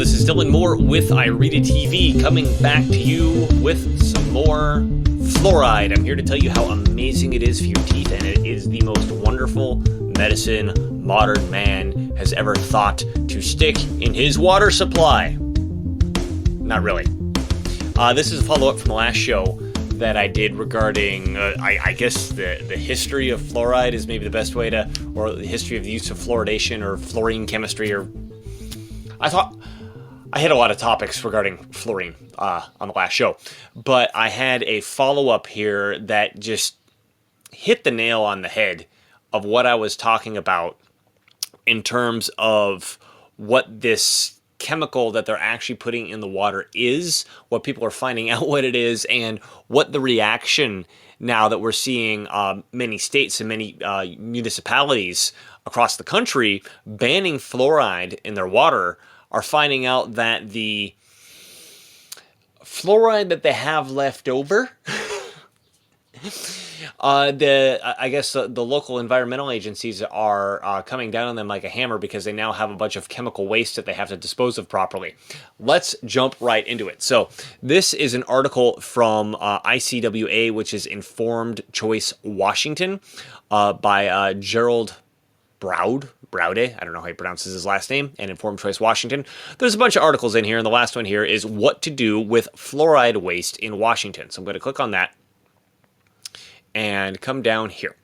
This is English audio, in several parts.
this is Dylan Moore with iReadIt coming back to you with some more fluoride. I'm here to tell you how amazing it is for your teeth, and it is the most wonderful medicine modern man has ever thought to stick in his water supply. Not really. This is a follow-up from the last show that I did regarding, I guess the history of fluoride is maybe the best way to, or the history of the use of fluoridation or fluorine chemistry, or I thought I had a lot of topics regarding fluorine on the last show, but I had a follow-up here that just hit the nail on the head of what I was talking about in terms of what this chemical that they're actually putting in the water is, what people are finding out what it is, and what the reaction now that we're seeing many states and many municipalities across the country banning fluoride in their water are finding out that the fluoride that they have left over, I guess the local environmental agencies are coming down on them like a hammer because they now have a bunch of chemical waste that they have to dispose of properly. Let's jump right into it. So this is an article from ICWA, which is Informed Choice Washington, by Gerald Braude, I don't know how he pronounces his last name, and Informed Choice Washington. There's a bunch of articles in here, and the last one here is what to do with fluoride waste in Washington. So I'm going to click on that and come down here.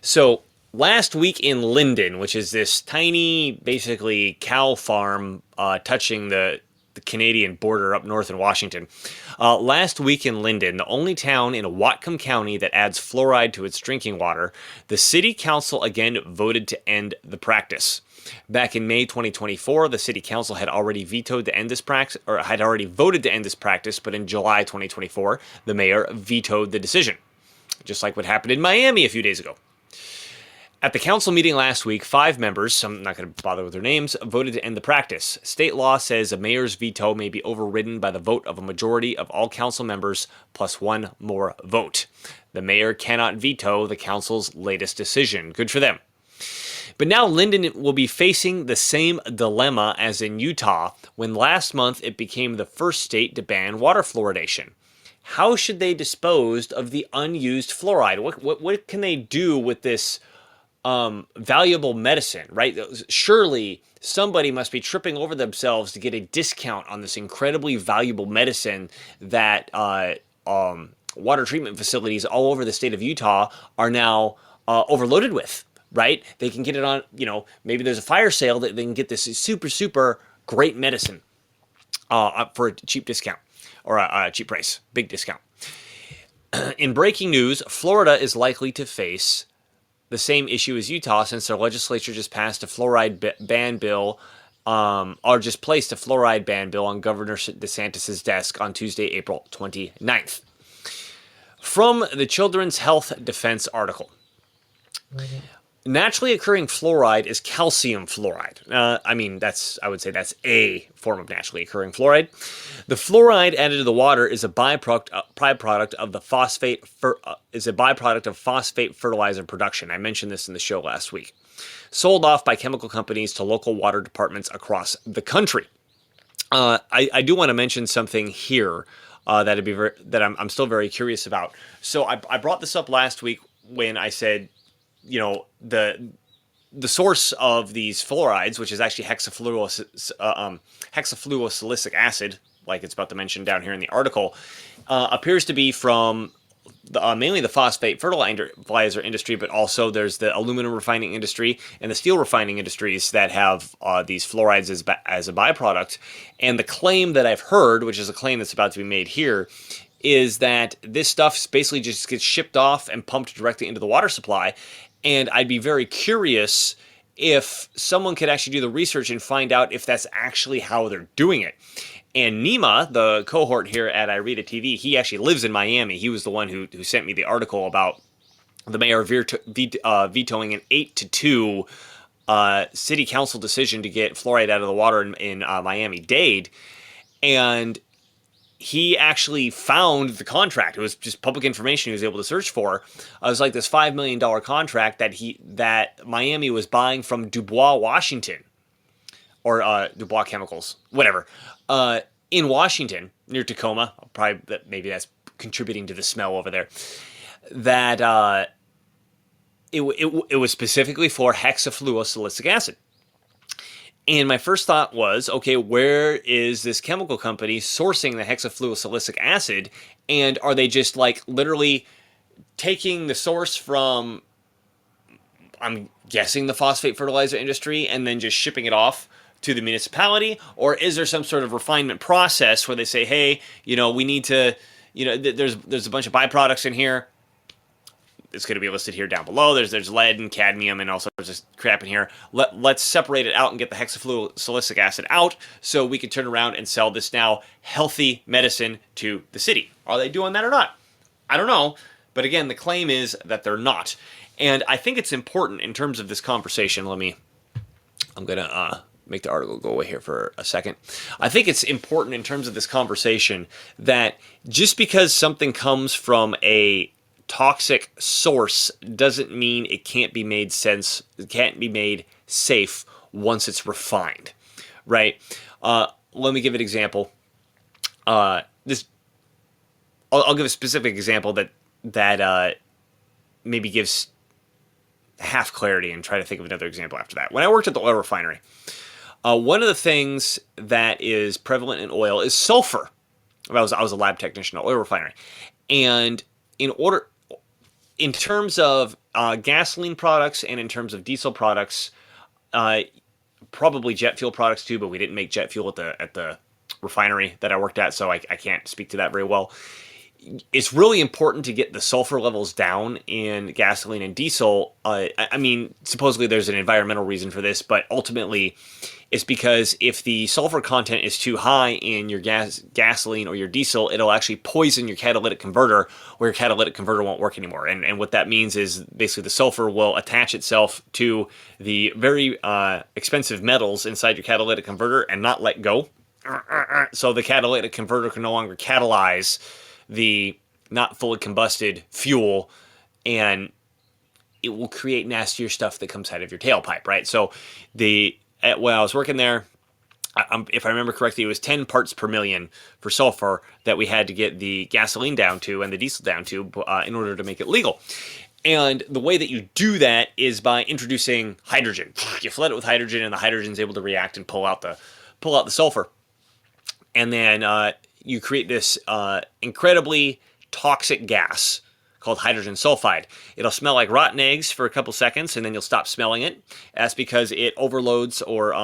So last week in Linden, which is this tiny, basically cow farm touching the Canadian border up north in Washington. Last week in Linden, the only town in Whatcom County that adds fluoride to its drinking water, the city council again voted to end the practice. Back in May 2024, the city council had already vetoed to end this practice, or had already voted to end this practice, but in July 2024, the mayor vetoed the decision, just like what happened in Miami a few days ago. At the council meeting last week, 5 members, I'm not going to bother with their names, voted to end the practice. State law says a mayor's veto may be overridden by the vote of a majority of all council members plus one more vote. The mayor cannot veto the council's latest decision. Good for them. But now Linden will be facing the same dilemma as in Utah, when last month it became the first state to ban water fluoridation. How should they dispose of the unused fluoride? What can they do with this valuable medicine, right? Surely somebody must be tripping over themselves to get a discount on this incredibly valuable medicine that water treatment facilities all over the state of Utah are now overloaded with, right? They can get it on, maybe there's a fire sale that they can get this super great medicine for a cheap discount, or a cheap price, big discount. In breaking news, Florida is likely to face the same issue as Utah, since their legislature just passed a fluoride ban bill, or just placed a fluoride ban bill on Governor DeSantis' desk on Tuesday, April 29th. From the Children's Health Defense article. Naturally occurring fluoride is calcium fluoride. I would say that's a form of naturally occurring fluoride. The fluoride added to the water is a byproduct of the phosphate fertilizer production. I mentioned this in the show last week. Sold off by chemical companies to local water departments across the country. I do want to mention something here that I'm still very curious about. So I brought this up last week when I said, the source of these fluorides, which is actually hexafluosilicic acid, like it's about to mention down here in the article, appears to be from mainly the phosphate fertilizer industry, but also there's the aluminum refining industry and the steel refining industries that have these fluorides as a byproduct. And the claim that I've heard, which is a claim that's about to be made here, is that this stuff basically just gets shipped off and pumped directly into the water supply. And I'd be very curious if someone could actually do the research and find out if that's actually how they're doing it. And Nima, the cohort here at iReadIt, he actually lives in Miami. He was the one who sent me the article about the mayor vetoing an 8-2 city council decision to get fluoride out of the water in Miami-Dade. And he actually found the contract. It was just public information he was able to search for. It was like this $5 million contract that Miami was buying from Dubois, Washington. or Dubois Chemicals, whatever, in Washington near Tacoma. Probably maybe that's contributing to the smell over there. That it was specifically for hexafluorosilicic acid. And my first thought was, okay, where is this chemical company sourcing the hexafluorosilicic acid? And are they just like literally taking the source from, I'm guessing, the phosphate fertilizer industry and then just shipping it off to the municipality? Or is there some sort of refinement process where they say, hey, we need to, there's a bunch of byproducts in here. It's going to be listed here down below. There's lead and cadmium and all sorts of crap in here. Let's separate it out and get the hexafluorosilicic acid out so we can turn around and sell this now healthy medicine to the city. Are they doing that or not? I don't know. But again, the claim is that they're not. And I think it's important in terms of this conversation. I'm going to make the article go away here for a second. I think it's important in terms of this conversation that just because something comes from a toxic source doesn't mean it can't be made safe once it's refined, right? Let me give an example. I'll give a specific example that maybe gives half clarity, and try to think of another example after that. When I worked at the oil refinery, one of the things that is prevalent in oil is sulfur. I was a lab technician at an oil refinery, and in terms of gasoline products and in terms of diesel products, probably jet fuel products too, but we didn't make jet fuel at the refinery that I worked at, so I can't speak to that very well. It's really important to get the sulfur levels down in gasoline and diesel. I mean, supposedly there's an environmental reason for this, but ultimately it's because if the sulfur content is too high in your gasoline or your diesel, it'll actually poison your catalytic converter, where your catalytic converter won't work anymore. And what that means is basically the sulfur will attach itself to the very expensive metals inside your catalytic converter and not let go. So the catalytic converter can no longer catalyze the not fully combusted fuel, and it will create nastier stuff that comes out of your tailpipe, right? So when I was working there, if I remember correctly, it was 10 parts per million for sulfur that we had to get the gasoline down to and the diesel down to in order to make it legal. And the way that you do that is by introducing hydrogen. You flood it with hydrogen, and the hydrogen is able to react and pull out the sulfur. And then you create this incredibly toxic gas called hydrogen sulfide. It'll smell like rotten eggs for a couple seconds, and then you'll stop smelling it. That's because it overloads or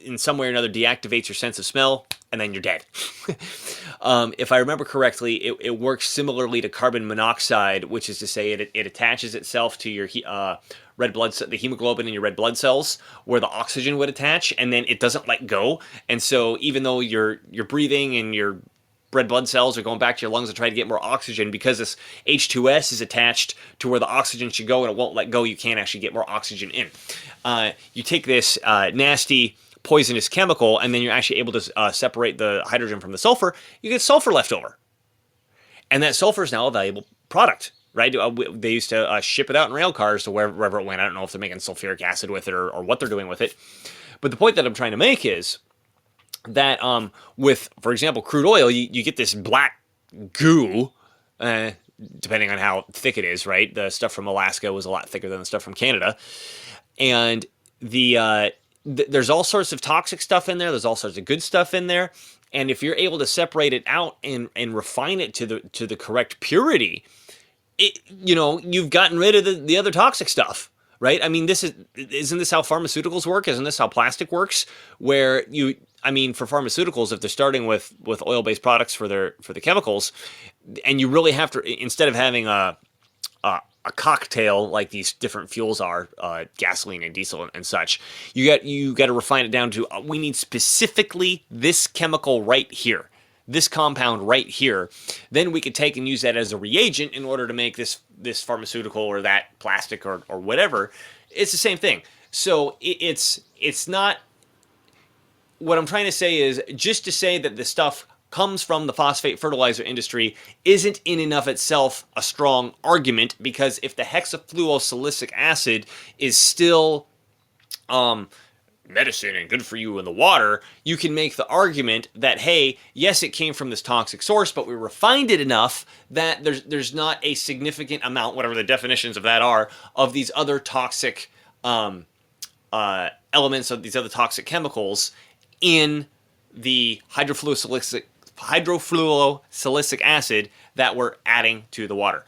in some way or another deactivates your sense of smell, and then you're dead. If I remember correctly, it works similarly to carbon monoxide, which is to say it attaches itself to your the hemoglobin in your red blood cells where the oxygen would attach, and then it doesn't let go. And so even though you're breathing and your red blood cells are going back to your lungs to try to get more oxygen, because this H2S is attached to where the oxygen should go and it won't let go, you can't actually get more oxygen in. You take this nasty poisonous chemical, and then you're actually able to separate the hydrogen from the sulfur. You get sulfur left over, and that sulfur is now a valuable product, right? They used to ship it out in rail cars to wherever it went. I don't know if they're making sulfuric acid with it or what they're doing with it, but the point that I'm trying to make is that with, for example, crude oil, you get this black goo, depending on how thick it is, right? The stuff from Alaska was a lot thicker than the stuff from Canada, and there's all sorts of toxic stuff in there. There's all sorts of good stuff in there. And if you're able to separate it out and refine it to the correct purity, you've gotten rid of the other toxic stuff, right? I mean, isn't this how pharmaceuticals work? Isn't this how plastic works? Where for pharmaceuticals, if they're starting with oil-based products for the chemicals, and you really have to, instead of having a cocktail like these different fuels are, gasoline and diesel and such, you got to refine it down to we need specifically this chemical right here, this compound right here. Then we could take and use that as a reagent in order to make this pharmaceutical or that plastic or whatever. It's the same thing. So it's not. What I'm trying to say is, just to say that the stuff comes from the phosphate fertilizer industry isn't in and of itself a strong argument, because if the hexafluorosilicic acid is still medicine and good for you in the water, you can make the argument that, hey, yes, it came from this toxic source, but we refined it enough that there's not a significant amount, whatever the definitions of that are, of these other toxic elements, of these other toxic chemicals in the hydrofluorosilicic acid that we're adding to the water.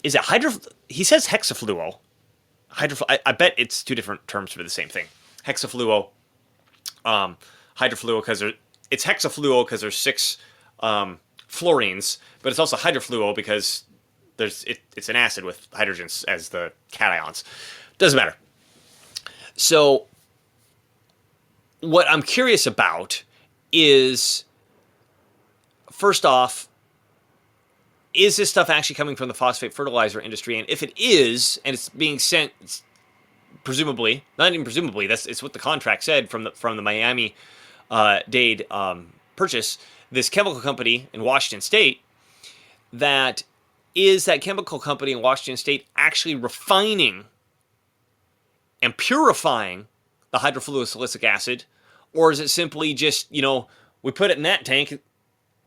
Is it hydro? He says hexafluo. I bet it's two different terms for the same thing. Hexafluo, hydrofluo, because it's hexafluo because there's 6 fluorines, but it's also hydrofluo because it's an acid with hydrogens as the cations. Doesn't matter. So what I'm curious about is, first off, is this stuff actually coming from the phosphate fertilizer industry? And if it is, and it's being sent, presumably, not even presumably, it's what the contract said from the Miami-Dade purchase, this chemical company in Washington State, that chemical company in Washington State actually refining and purifying the hydrofluorosilicic acid, or is it simply just, we put it in that tank,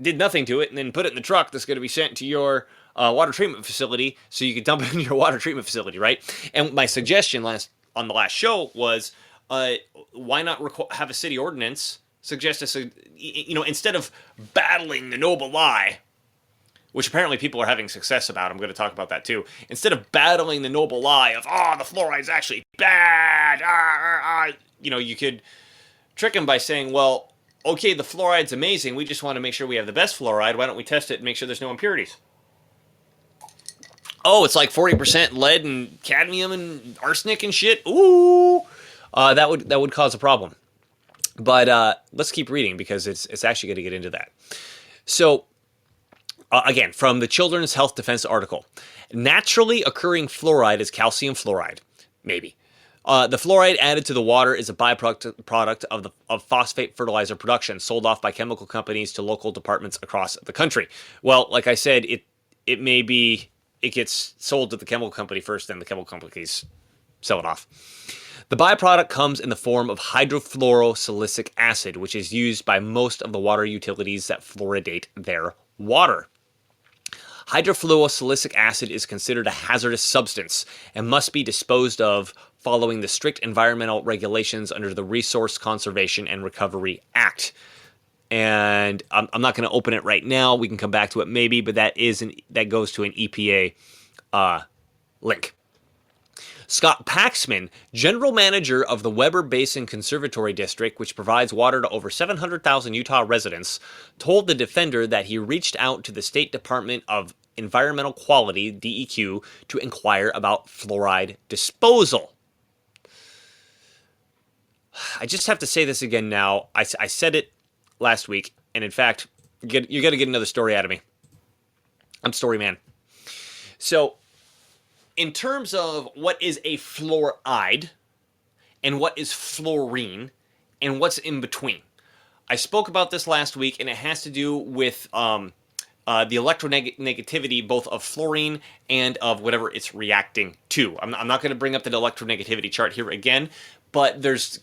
did nothing to it, and then put it in the truck that's going to be sent to your water treatment facility so you can dump it in your water treatment facility, right? And my suggestion on the last show was, why not have a city ordinance suggest instead of battling the noble lie, which apparently people are having success about, I'm going to talk about that too, instead of battling the noble lie of, the fluoride's actually bad, you could trick them by saying, well, okay, the fluoride's amazing. We just want to make sure we have the best fluoride. Why don't we test it and make sure there's no impurities? Oh, it's like 40% lead and cadmium and arsenic and shit. Ooh, that would cause a problem. But let's keep reading because it's actually going to get into that. So again, from the Children's Health Defense article, naturally occurring fluoride is calcium fluoride. Maybe. The fluoride added to the water is a byproduct of phosphate fertilizer production sold off by chemical companies to local departments across the country. Well, like I said, it may be it gets sold to the chemical company first, then the chemical companies sell it off. The byproduct comes in the form of hydrofluorosilicic acid, which is used by most of the water utilities that fluoridate their water. Hydrofluorosilicic acid is considered a hazardous substance and must be disposed of following the strict environmental regulations under the Resource Conservation and Recovery Act. And I'm not going to open it right now. We can come back to it maybe, but that goes to an EPA link. Scott Paxman, general manager of the Weber Basin Conservatory District, which provides water to over 700,000 Utah residents, told the Defender that he reached out to the State Department of Environmental Quality, DEQ, to inquire about fluoride disposal. I just have to say this again now. I said it last week, and in fact, you're going to get another story out of me. I'm story man. So, in terms of what is a fluoride and what is fluorine and what's in between, I spoke about this last week, and it has to do with the electronegativity both of fluorine and of whatever it's reacting to. I'm not going to bring up the electronegativity chart here again, but there's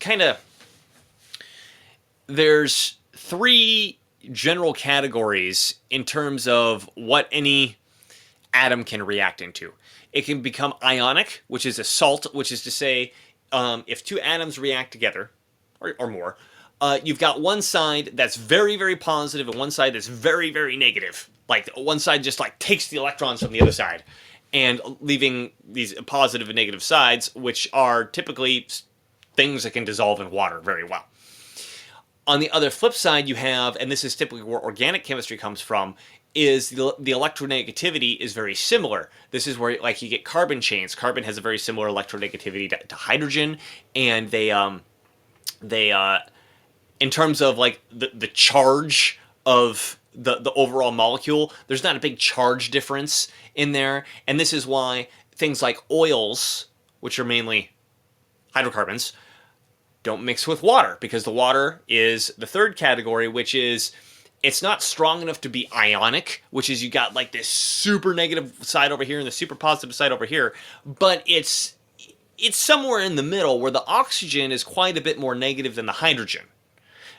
3 general categories in terms of what any atom can react into. It can become ionic, which is a salt, which is to say, if 2 atoms react together, or more, you've got one side that's very, very positive and one side that's very, very negative. Like, one side just takes the electrons from the other side, and leaving these positive and negative sides, which are typically things that can dissolve in water very well. On the other flip side, you have, and this is typically where organic chemistry comes from, is the electronegativity is very similar. This is where you get carbon chains. Carbon has a very similar electronegativity to hydrogen, and they in terms of the charge of the overall molecule, there's not a big charge difference in there, and this is why things like oils, which are mainly hydrocarbons, don't mix with water, because the water is the third category, which is it's not strong enough to be ionic, which is you got this super negative side over here and the super positive side over here, but it's it's somewhere in the middle where the oxygen is quite a bit more negative than the hydrogen.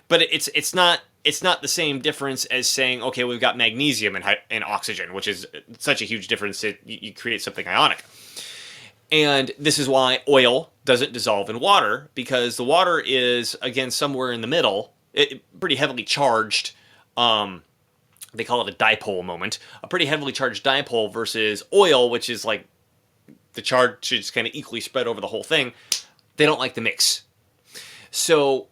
But it's not the same difference as saying, okay, we've got magnesium and oxygen, which is such a huge difference that you create something ionic. And this is why oil doesn't dissolve in water, because the water is, again, somewhere in the middle, pretty heavily charged. They call it a dipole moment, a pretty heavily charged dipole versus oil, which is like the charge is kind of equally spread over the whole thing. They don't like the mix. So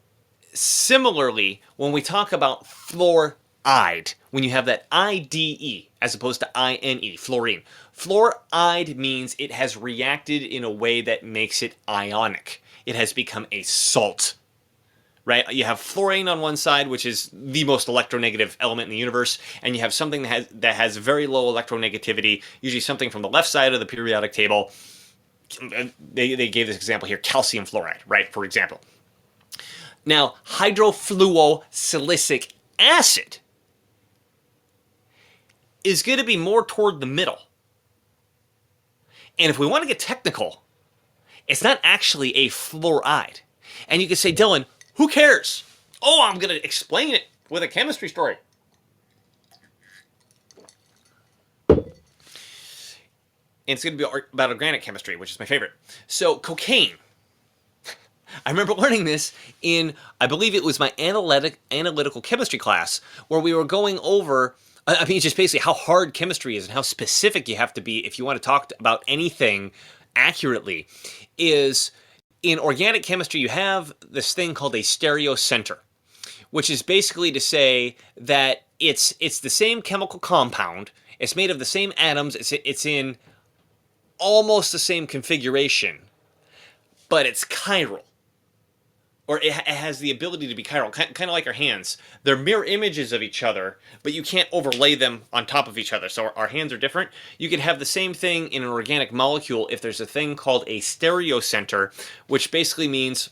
similarly, when we talk about fluoride, when you have that IDE as opposed to INE, fluorine, fluoride means it has reacted in a way that makes it ionic. It has become a salt. Right? You have fluorine on one side, which is the most electronegative element in the universe, and you have something that has very low electronegativity, usually something from the left side of the periodic table. They gave this example here, calcium fluoride, right, for example. Now, hydrofluosilicic acid is going to be more toward the middle. And if we want to get technical, it's not actually a fluoride. And you can say, Dylan, who cares? Oh, I'm going to explain it with a chemistry story. And it's going to be about organic chemistry, which is my favorite. So, cocaine. I remember learning this in, I believe it was my analytical chemistry class, where we were going over, I mean, just basically how hard chemistry is and how specific you have to be if you want to talk about anything accurately, is in organic chemistry, you have this thing called a stereocenter, which is basically to say that it's the same chemical compound, it's made of the same atoms, it's in almost the same configuration, but it's chiral. Or it has the ability to be chiral, kind of like our hands. They're mirror images of each other, but you can't overlay them on top of each other. So our hands are different. You can have the same thing in an organic molecule if there's a thing called a stereocenter, which basically means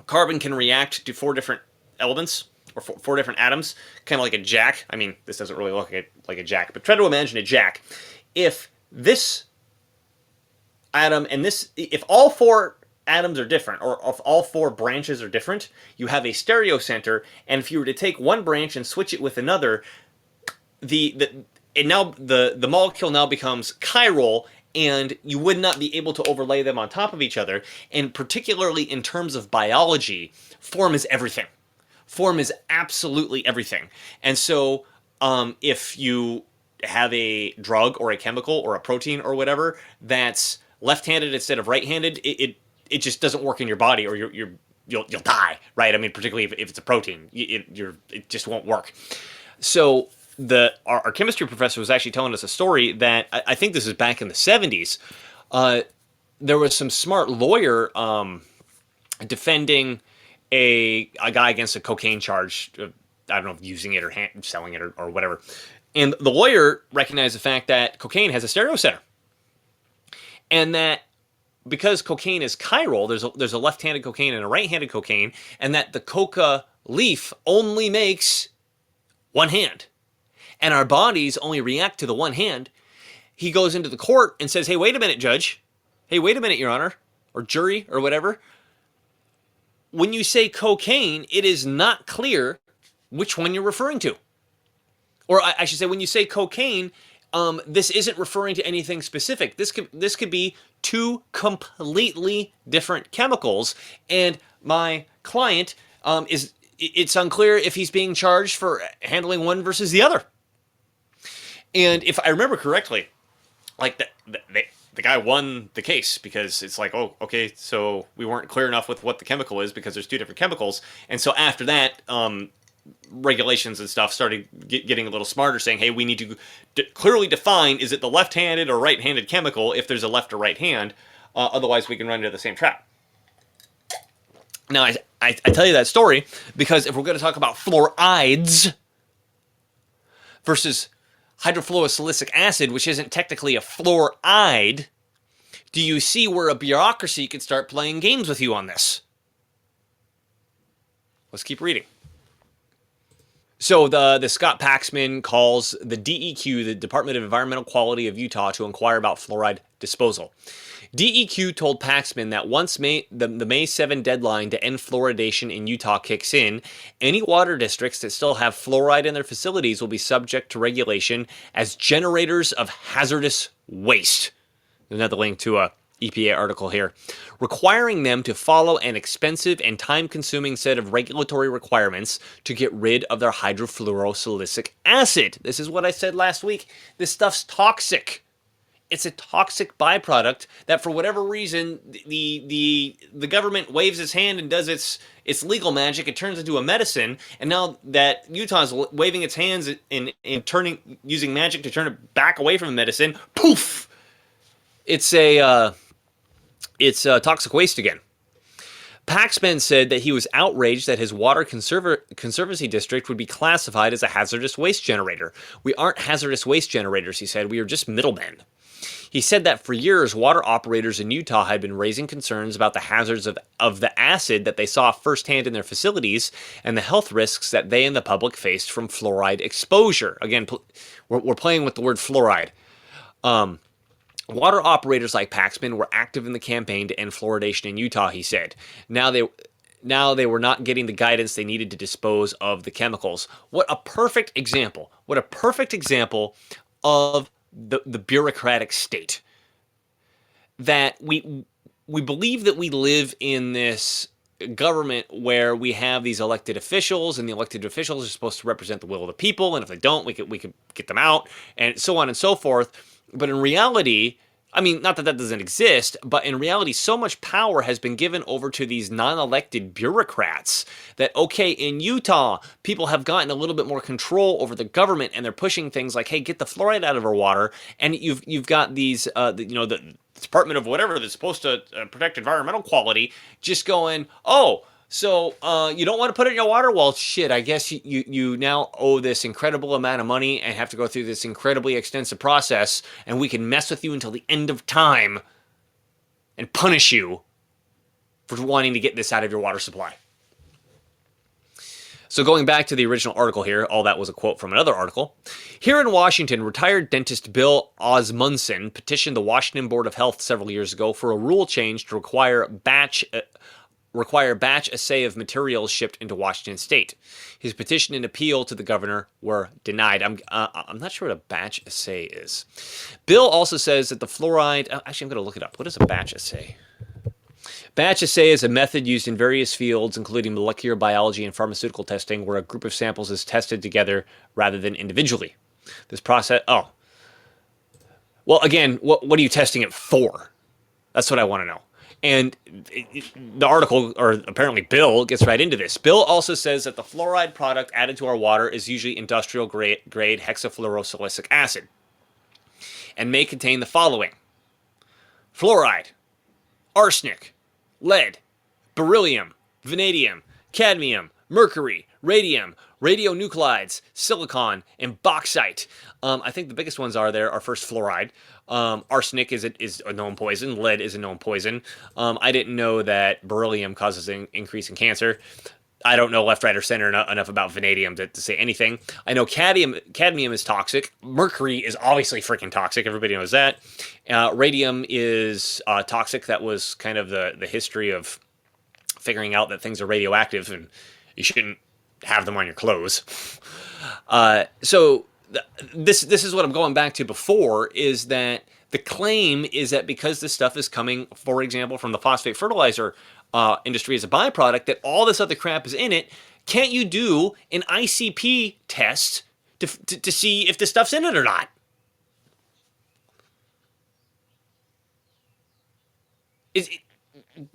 carbon can react to 4 different elements, or 4 different atoms, kind of like a jack. I mean, this doesn't really look like a jack, but try to imagine a jack. If this atom and this, if all 4 atoms are different, or if all 4 branches are different, you have a stereocenter, and if you were to take one branch and switch it with another, the molecule now becomes chiral, and you would not be able to overlay them on top of each other. And particularly in terms of biology, form is everything. Form is absolutely everything. And so if you have a drug or a chemical or a protein or whatever that's left-handed instead of right-handed, it just doesn't work in your body, or you'll die, right? I mean, particularly if it's a protein, it just won't work. So our chemistry professor was actually telling us a story that I think this is back in the 70s. There was some smart lawyer defending a guy against a cocaine charge. I don't know if using it or selling it or whatever. And the lawyer recognized the fact that cocaine has a stereocenter, and that because cocaine is chiral, there's a left-handed cocaine and a right-handed cocaine, and that the coca leaf only makes one hand, and our bodies only react to the one hand. He goes into the court and says, hey, wait a minute, judge. Hey, wait a minute, Your Honor, or jury, or whatever. When you say cocaine, it is not clear which one you're referring to. Or I should say, when you say cocaine, this isn't referring to anything specific. This could be 2 completely different chemicals, and my client it's unclear if he's being charged for handling one versus the other. And if I remember correctly, like the guy won the case, because it's like, oh, okay, so we weren't clear enough with what the chemical is because there's 2 different chemicals. And so after that, regulations and stuff started getting a little smarter, saying, hey, we need to clearly define, is it the left-handed or right-handed chemical if there's a left or right hand, otherwise we can run into the same trap. Now, I tell you that story because if we're going to talk about fluorides versus hydrofluosilicic acid, which isn't technically a fluoride, do you see where a bureaucracy could start playing games with you on this? Let's keep reading. So the Scott Paxman calls the DEQ, the Department of Environmental Quality of Utah, to inquire about fluoride disposal. DEQ told Paxman that once the May 7 deadline to end fluoridation in Utah kicks in, any water districts that still have fluoride in their facilities will be subject to regulation as generators of hazardous waste. Another link to a EPA article here, requiring them to follow an expensive and time-consuming set of regulatory requirements to get rid of their hydrofluorosilicic acid. This is what I said last week. This stuff's toxic. It's a toxic byproduct that, for whatever reason, the government waves its hand and does its legal magic. It turns into a medicine, and now that Utah's waving its hands in using magic to turn it back away from medicine, poof! It's toxic waste again. Paxman said that he was outraged that his water conservancy district would be classified as a hazardous waste generator. We aren't hazardous waste generators, he said. We are just middlemen. He said that for years, water operators in Utah had been raising concerns about the hazards of the acid that they saw firsthand in their facilities and the health risks that they and the public faced from fluoride exposure. Again, we're playing with the word fluoride. Water operators like Paxman were active in the campaign to end fluoridation in Utah, he said. Now they were not getting the guidance they needed to dispose of the chemicals. What a perfect example. What a perfect example of the bureaucratic state. That we believe that we live in this government where we have these elected officials, and the elected officials are supposed to represent the will of the people, and if they don't, we could get them out, and so on and so forth. But in reality, I mean, not that doesn't exist, but in reality, so much power has been given over to these non-elected bureaucrats that, okay, in Utah, people have gotten a little bit more control over the government, and they're pushing things like, hey, get the fluoride out of our water, and you've got these, the Department of whatever that's supposed to protect environmental quality, just going, oh, so you don't want to put it in your water? Well, shit, I guess you now owe this incredible amount of money and have to go through this incredibly extensive process, and we can mess with you until the end of time and punish you for wanting to get this out of your water supply. So going back to the original article here, all that was a quote from another article. Here in Washington, retired dentist Bill Osmundson petitioned the Washington Board of Health several years ago for a rule change to require batch assay of materials shipped into Washington State. His petition and appeal to the governor were denied. I'm not sure what a batch assay is. Bill also says that the fluoride... Actually, I'm going to look it up. What is a batch assay? Batch assay is a method used in various fields, including molecular biology and pharmaceutical testing, where a group of samples is tested together rather than individually. This process... Oh. Well, again, what are you testing it for? That's what I want to know. And the article, or apparently Bill, gets right into this. Bill also says that the fluoride product added to our water is usually industrial grade hexafluorosilicic acid and may contain the following: fluoride, arsenic, lead, beryllium, vanadium, cadmium, mercury, radium, radionuclides, silicon, and bauxite. I think the biggest ones are first fluoride. Arsenic is a known poison. Lead is a known poison. I didn't know that beryllium causes an increase in cancer. I don't know left, right, or center enough about vanadium to say anything. I know cadmium is toxic. Mercury is obviously freaking toxic. Everybody knows that. Radium is toxic. That was kind of the history of figuring out that things are radioactive and you shouldn't have them on your clothes. So this is what I'm going back to before, is that the claim is that because this stuff is coming, for example, from the phosphate fertilizer industry as a byproduct, that all this other crap is in it. Can't you do an ICP test to see if this stuff's in it or not?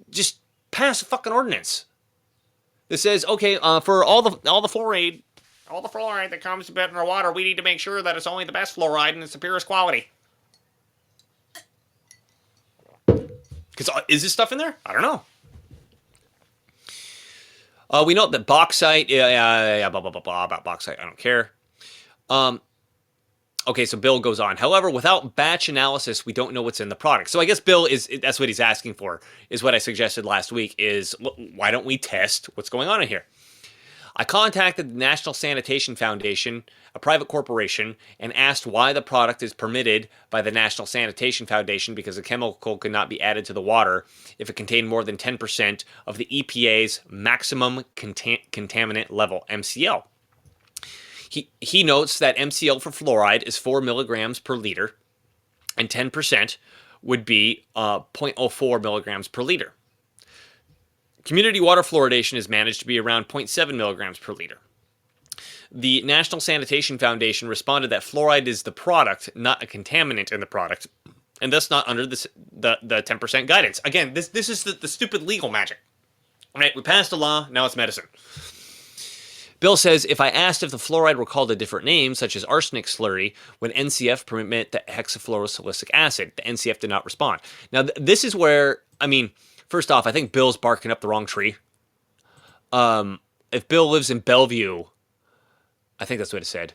Just pass a fucking ordinance that says, okay, for all the fluoride that comes to bed in our water, we need to make sure that it's only the best fluoride and it's the purest quality. Because is this stuff in there? I don't know. We know that bauxite, blah, blah, blah, blah, about bauxite. I don't care. Okay, so Bill goes on. However, without batch analysis, we don't know what's in the product. So I guess Bill that's what he's asking for, is what I suggested last week, is why don't we test what's going on in here? I contacted the National Sanitation Foundation, a private corporation, and asked why the product is permitted by the National Sanitation Foundation because the chemical could not be added to the water if it contained more than 10% of the EPA's maximum contaminant level, MCL. He notes that MCL for fluoride is 4 milligrams per liter, and 10% would be 0.04 milligrams per liter. Community water fluoridation is managed to be around 0.7 milligrams per liter. The National Sanitation Foundation responded that fluoride is the product, not a contaminant in the product, and thus not under the 10% guidance. Again, this is the stupid legal magic. Right? We passed a law, now it's medicine. Bill says, if I asked if the fluoride were called a different name, such as arsenic slurry, would NCF permit the hexafluorosilicic acid? The NCF did not respond. Now, this is where, I mean, first off, I think Bill's barking up the wrong tree. If Bill lives in Bellevue, I think that's what it said,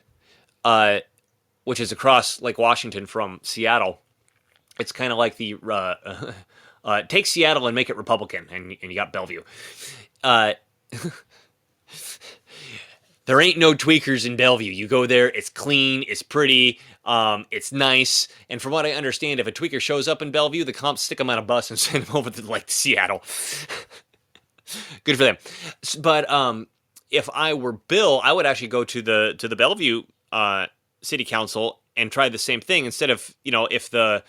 which is across Lake Washington from Seattle, it's kind of like the, take Seattle and make it Republican, and you got Bellevue. There ain't no tweakers in Bellevue. You go there, it's clean, it's pretty, it's nice. And from what I understand, if a tweaker shows up in Bellevue, the cops stick him on a bus and send him over to like Seattle. Good for them. But if I were Bill, I would actually go to the Bellevue City Council and try the same thing. Instead of, if the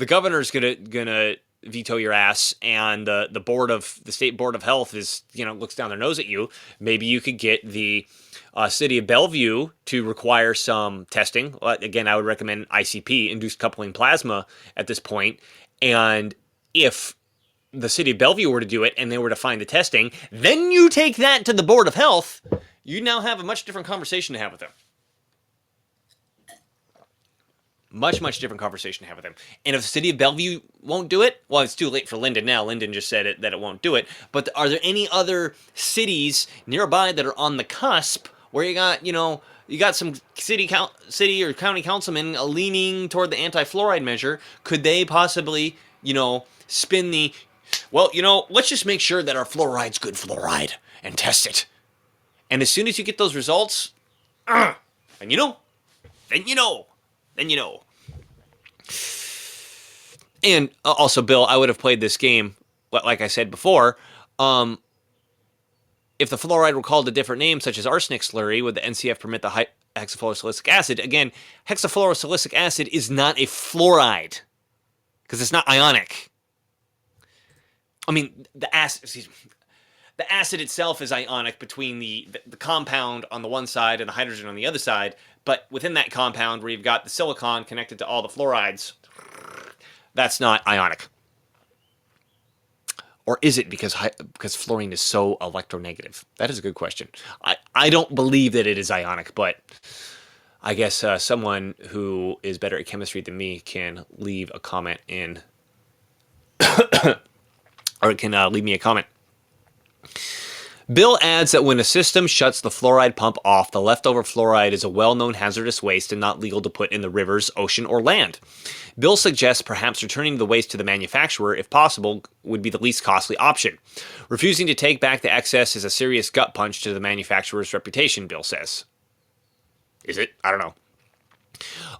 governor's gonna veto your ass and the state board of health is looks down their nose at you, maybe you could get the city of Bellevue to require some testing. Again, I would recommend ICP, induced coupling plasma, at this point. And if the city of Bellevue were to do it and they were to find the testing, then you take that to the board of health. You now have a much different conversation to have with them. Much, much different conversation to have with them. And if the city of Bellevue won't do it, well, it's too late for Linden now. Linden just said that it won't do it. But are there any other cities nearby that are on the cusp where you got some city or county councilmen leaning toward the anti-fluoride measure? Could they possibly, spin the, let's just make sure that our fluoride's good fluoride and test it. And as soon as you get those results, then you know. And also, Bill, I would have played this game, like I said before. If the fluoride were called a different name, such as arsenic slurry, would the NCF permit the hexafluorosilicic acid? Again, hexafluorosilicic acid is not a fluoride because it's not ionic. I mean, the acid itself is ionic between the compound on the one side and the hydrogen on the other side. But within that compound where you've got the silicon connected to all the fluorides, that's not ionic. Or is it because fluorine is so electronegative? That is a good question. I don't believe that it is ionic, but I guess someone who is better at chemistry than me can leave a comment in, or can leave me a comment. Bill adds that when a system shuts the fluoride pump off, the leftover fluoride is a well-known hazardous waste and not legal to put in the rivers, ocean, or land. Bill suggests perhaps returning the waste to the manufacturer, if possible, would be the least costly option. Refusing to take back the excess is a serious gut punch to the manufacturer's reputation, Bill says. Is it? I don't know.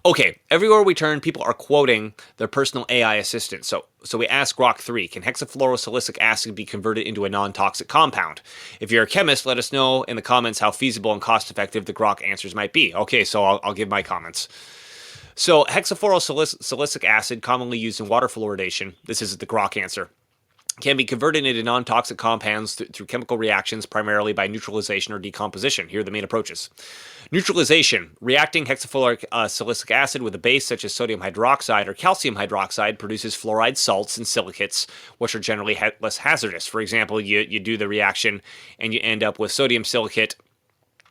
Okay, everywhere we turn, people are quoting their personal AI assistant. So we ask Grok 3, can hexafluorosilicic acid be converted into a non-toxic compound? If you're a chemist, let us know in the comments how feasible and cost-effective the Grok answers might be. Okay, so I'll give my comments. So hexafluorosilicic acid, commonly used in water fluoridation, this is the Grok answer, can be converted into non-toxic compounds through chemical reactions, primarily by neutralization or decomposition. Here are the main approaches. Neutralization. Reacting hexafluorosilicic acid with a base such as sodium hydroxide or calcium hydroxide produces fluoride salts and silicates, which are generally less hazardous. For example, you do the reaction and you end up with sodium silicate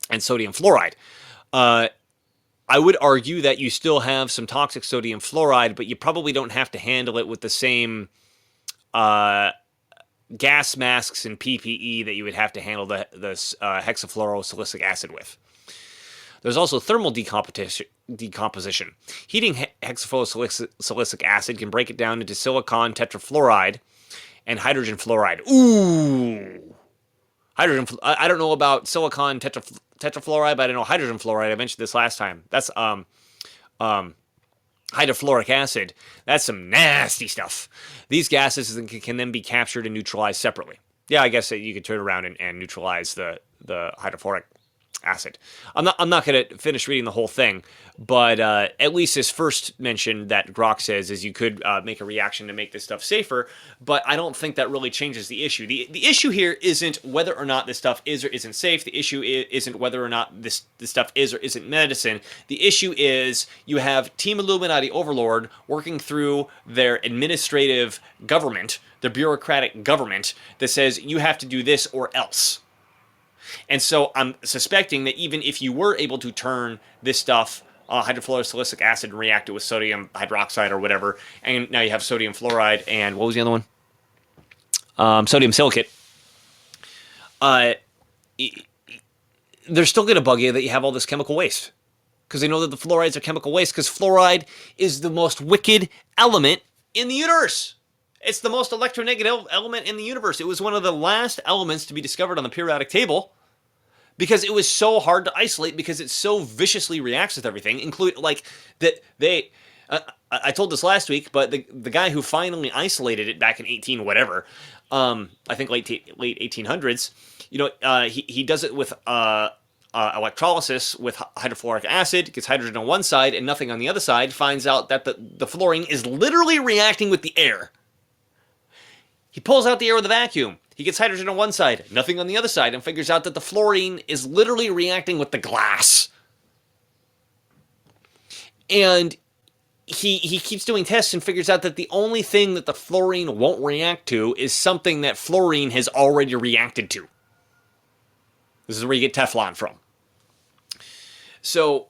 and sodium fluoride. I would argue that you still have some toxic sodium fluoride, but you probably don't have to handle it with the same gas masks and PPE that you would have to handle the hexafluorosilicic acid with. There's also thermal decomposition. Heating hexafluorosilicic acid can break it down into silicon tetrafluoride and hydrogen fluoride. Ooh! I don't know about silicon tetrafluoride, but I know hydrogen fluoride. I mentioned this last time. That's hydrofluoric acid. That's some nasty stuff. These gases can then be captured and neutralized separately. Yeah, I guess that you could turn around and neutralize the hydrofluoric acid. I'm not going to finish reading the whole thing, but at least this first mention that Grok says is you could make a reaction to make this stuff safer, but I don't think that really changes the issue. The issue here isn't whether or not this stuff is or isn't safe. The issue isn't whether or not this stuff is or isn't medicine. The issue is you have Team Illuminati Overlord working through their administrative government, their bureaucratic government, that says you have to do this or else. And so I'm suspecting that even if you were able to turn this stuff, hydrofluorosilicic acid, and react it with sodium hydroxide or whatever, and now you have sodium fluoride and what was the other one? Sodium silicate. They're still going to bug you that you have all this chemical waste. Because they know that the fluorides are chemical waste, because fluoride is the most wicked element in the universe. It's the most electronegative element in the universe. It was one of the last elements to be discovered on the periodic table because it was so hard to isolate because it so viciously reacts with everything, including like that they. I told this last week, but the guy who finally isolated it back in 18 whatever, I think late 1800s, he does it with electrolysis with hydrofluoric acid, gets hydrogen on one side and nothing on the other side, finds out that the fluorine is literally reacting with the air. He pulls out the air with a vacuum. He gets hydrogen on one side, nothing on the other side, and figures out that the fluorine is literally reacting with the glass. And he keeps doing tests and figures out that the only thing that the fluorine won't react to is something that fluorine has already reacted to. This is where you get Teflon from. So,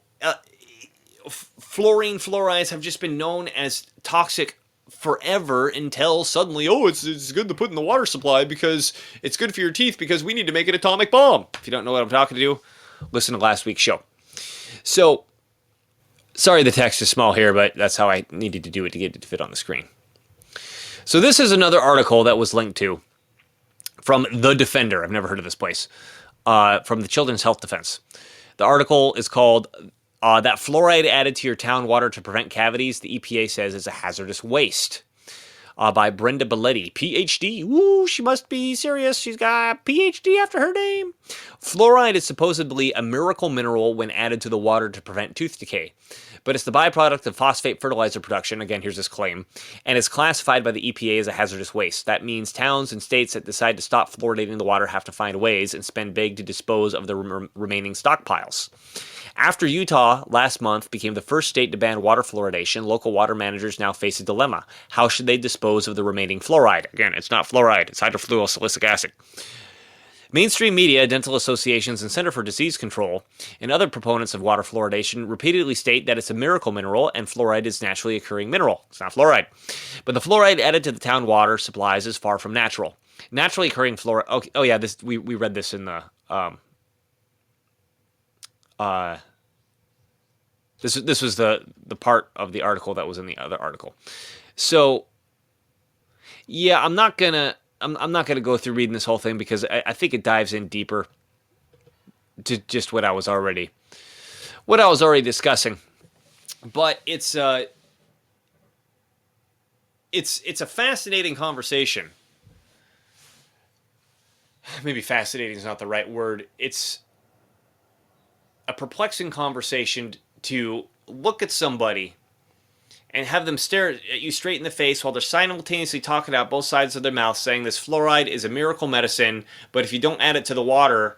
fluorides have just been known as toxic forever until suddenly, it's good to put in the water supply because it's good for your teeth because we need to make an atomic bomb. If you don't know what I'm talking to, listen to last week's show. So, sorry the text is small here, but that's how I needed to do it to get it to fit on the screen. So this is another article that was linked to from The Defender. I've never heard of this place. From the Children's Health Defense. The article is called That Fluoride Added to Your Town Water to Prevent Cavities, the EPA Says is a Hazardous Waste, by Brenda Belletti, PhD. Woo, she must be serious. She's got a PhD after her name. Fluoride is supposedly a miracle mineral when added to the water to prevent tooth decay. But it's the byproduct of phosphate fertilizer production, again, here's this claim, and is classified by the EPA as a hazardous waste. That means towns and states that decide to stop fluoridating the water have to find ways and spend big to dispose of the remaining stockpiles. After Utah last month became the first state to ban water fluoridation, local water managers now face a dilemma. How should they dispose of the remaining fluoride? Again, it's not fluoride, it's hydrofluorosilicic acid. Mainstream media, dental associations, and Center for Disease Control, and other proponents of water fluoridation repeatedly state that it's a miracle mineral and fluoride is a naturally occurring mineral. It's not fluoride. But the fluoride added to the town water supplies is far from natural. Naturally occurring fluoride... Okay, oh yeah, we read this in the... This was the part of the article that was in the other article. So, yeah, I'm not gonna go through reading this whole thing because I think it dives in deeper to just what I was already discussing. But it's a fascinating conversation. Maybe fascinating is not the right word. It's a perplexing conversation to look at somebody and have them stare at you straight in the face while they're simultaneously talking out both sides of their mouth saying this fluoride is a miracle medicine, but if you don't add it to the water,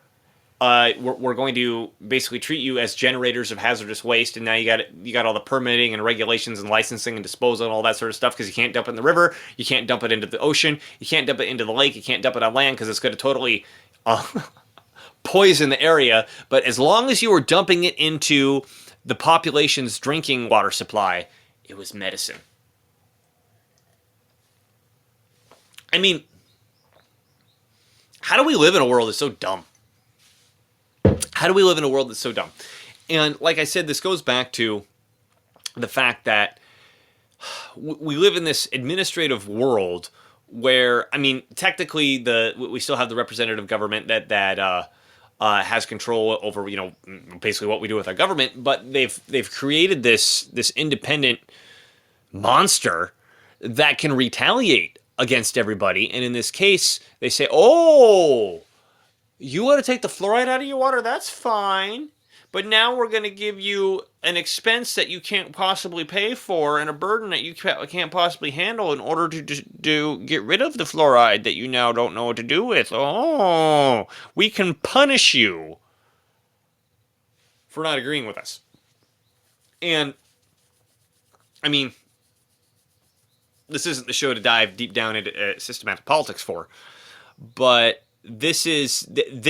we're going to basically treat you as generators of hazardous waste, and now you got all the permitting and regulations and licensing and disposal and all that sort of stuff because you can't dump it in the river, you can't dump it into the ocean, you can't dump it into the lake, you can't dump it on land because it's going to totally poison the area. But as long as you were dumping it into the population's drinking water supply, it was medicine. I mean, how do we live in a world that's so dumb? How do we live in a world that's so dumb? And like I said, this goes back to the fact that we live in this administrative world where, I mean, technically we still have the representative government that has control over, basically what we do with our government, but they've created this independent monster that can retaliate against everybody. And in this case, they say, "Oh, you want to take the fluoride out of your water? That's fine. But now we're going to give you an expense that you can't possibly pay for and a burden that you can't possibly handle in order to get rid of the fluoride that you now don't know what to do with. Oh, we can punish you for not agreeing with us." And, I mean, this isn't the show to dive deep down into systematic politics for, but this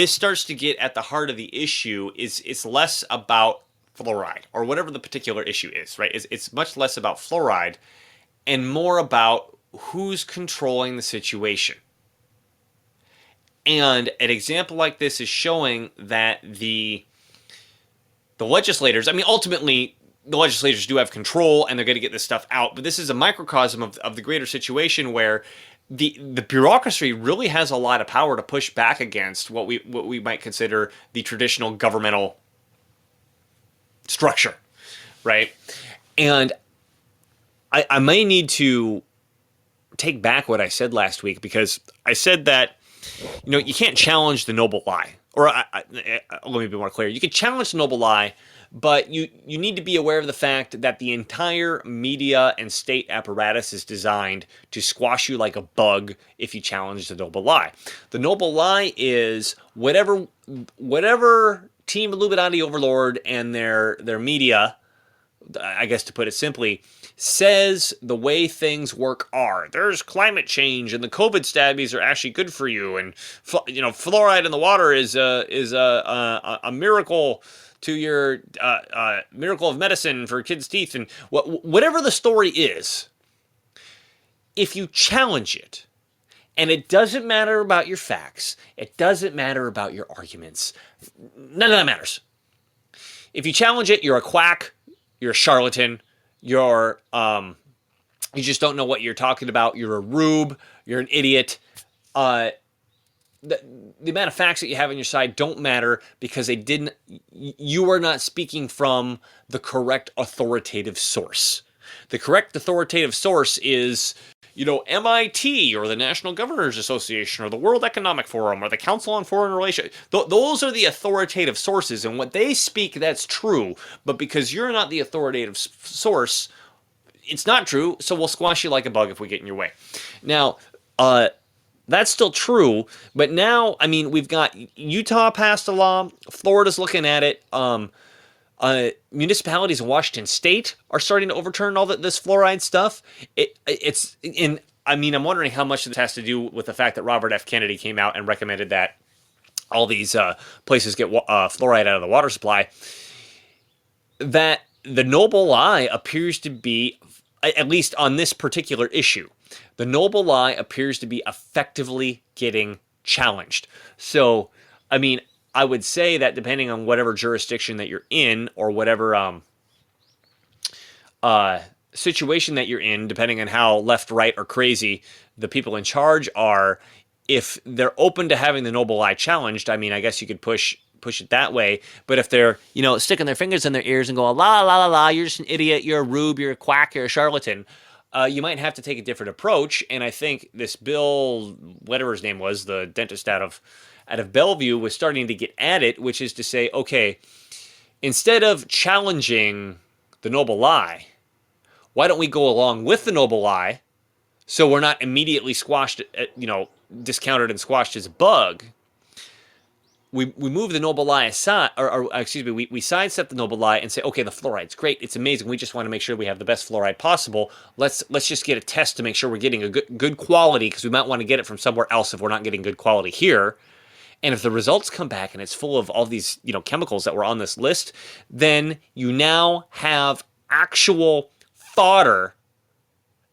starts to get at the heart of the issue. It's less about fluoride or whatever the particular issue is, right? It's much less about fluoride and more about who's controlling the situation. And an example like this is showing that the legislators, I mean, ultimately, the legislators do have control and they're going to get this stuff out, but this is a microcosm of the greater situation where the bureaucracy really has a lot of power to push back against what we might consider the traditional governmental structure, right? And I may need to take back what I said last week, because I said that you can't challenge the noble lie, or let me be more clear. You can challenge the noble lie, but you need to be aware of the fact that the entire media and state apparatus is designed to squash you like a bug if you challenge the noble lie. The noble lie is whatever Team Illuminati overlord and their media, I guess to put it simply, says the way things work are. There's climate change, and the COVID stabbies are actually good for you, and fluoride in the water is a miracle to your miracle of medicine for kids' teeth, and whatever the story is. If you challenge it, and it doesn't matter about your facts, it doesn't matter about your arguments, none of that matters. If you challenge it, you're a quack, you're a charlatan, you just don't know what you're talking about, you're a rube, you're an idiot. The amount of facts that you have on your side don't matter, because you are not speaking from the correct authoritative source. The correct authoritative source is, MIT, or the National Governors Association, or the World Economic Forum, or the Council on Foreign Relations. Those are the authoritative sources, and what they speak, that's true. But because you're not the authoritative source, it's not true, so we'll squash you like a bug if we get in your way. Now, that's still true, but now, I mean, we've got Utah passed a law, Florida's looking at it, municipalities in Washington State are starting to overturn all this fluoride stuff. I'm wondering how much of this has to do with the fact that Robert F. Kennedy came out and recommended that all these places get fluoride out of the water supply. That the noble lie appears to be, at least on this particular issue, the noble lie appears to be effectively getting challenged. So, I mean, I would say that depending on whatever jurisdiction that you're in, or whatever situation that you're in, depending on how left, right, or crazy the people in charge are, if they're open to having the noble lie challenged, I mean, I guess you could push it that way. But if they're, sticking their fingers in their ears and going, la, la, la, la, you're just an idiot, you're a rube, you're a quack, you're a charlatan, you might have to take a different approach. And I think this Bill, whatever his name was, the dentist out of Bellevue, was starting to get at it, which is to say, okay, instead of challenging the noble lie, why don't we go along with the noble lie, so we're not immediately squashed, discounted and squashed as a bug? We move the noble lie aside, we sidestep the noble lie and say, okay, the fluoride's great, it's amazing, we just want to make sure we have the best fluoride possible. Let's just get a test to make sure we're getting a good quality, because we might want to get it from somewhere else if we're not getting good quality here. And if the results come back and it's full of all these, chemicals that were on this list, then you now have actual fodder,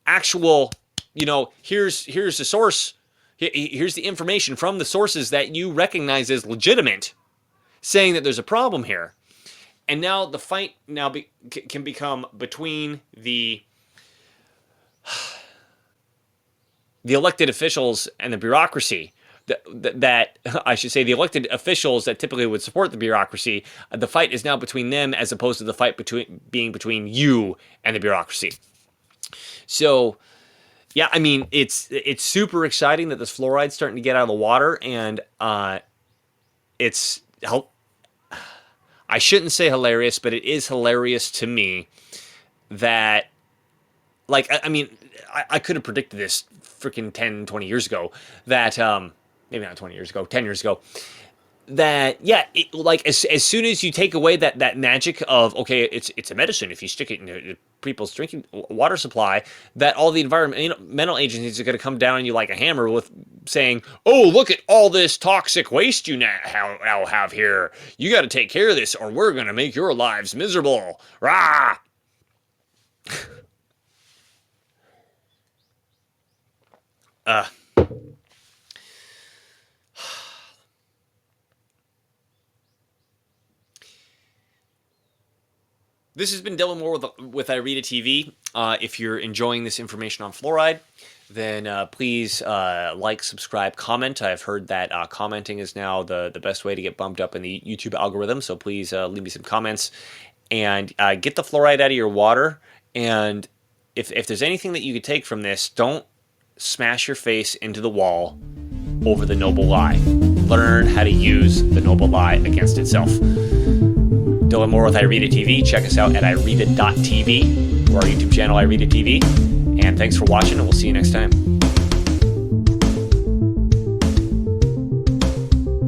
here's the source. Here's the information from the sources that you recognize as legitimate, saying that there's a problem here. And now the fight can become between the the elected officials and the bureaucracy that I should say the elected officials that typically would support the bureaucracy, the fight is now between them as opposed to the fight between you and the bureaucracy. So, yeah, I mean, it's super exciting that this fluoride's starting to get out of the water, and it's I shouldn't say hilarious, but it is hilarious to me that, like, I mean, I could have predicted this freaking 10, 20 years ago, that, maybe not 20 years ago, 10 years ago, that, yeah, like, as soon as you take away that magic of, okay, it's a medicine if you stick it in people's drinking water supply, that all the environmental agencies are going to come down on you like a hammer with saying, oh, look at all this toxic waste you now have here. You got to take care of this or we're going to make your lives miserable. Rah! This has been Dylan Moore with iRead TV. If you're enjoying this information on fluoride, then please like, subscribe, comment. I've heard that commenting is now the best way to get bumped up in the YouTube algorithm, so please leave me some comments. And get the fluoride out of your water. And if there's anything that you could take from this, don't smash your face into the wall over the noble lie. Learn how to use the noble lie against itself. Dylan Moore with iRead TV. Check us out at iRead.tv or our YouTube channel, iRead TV. And thanks for watching, and we'll see you next time.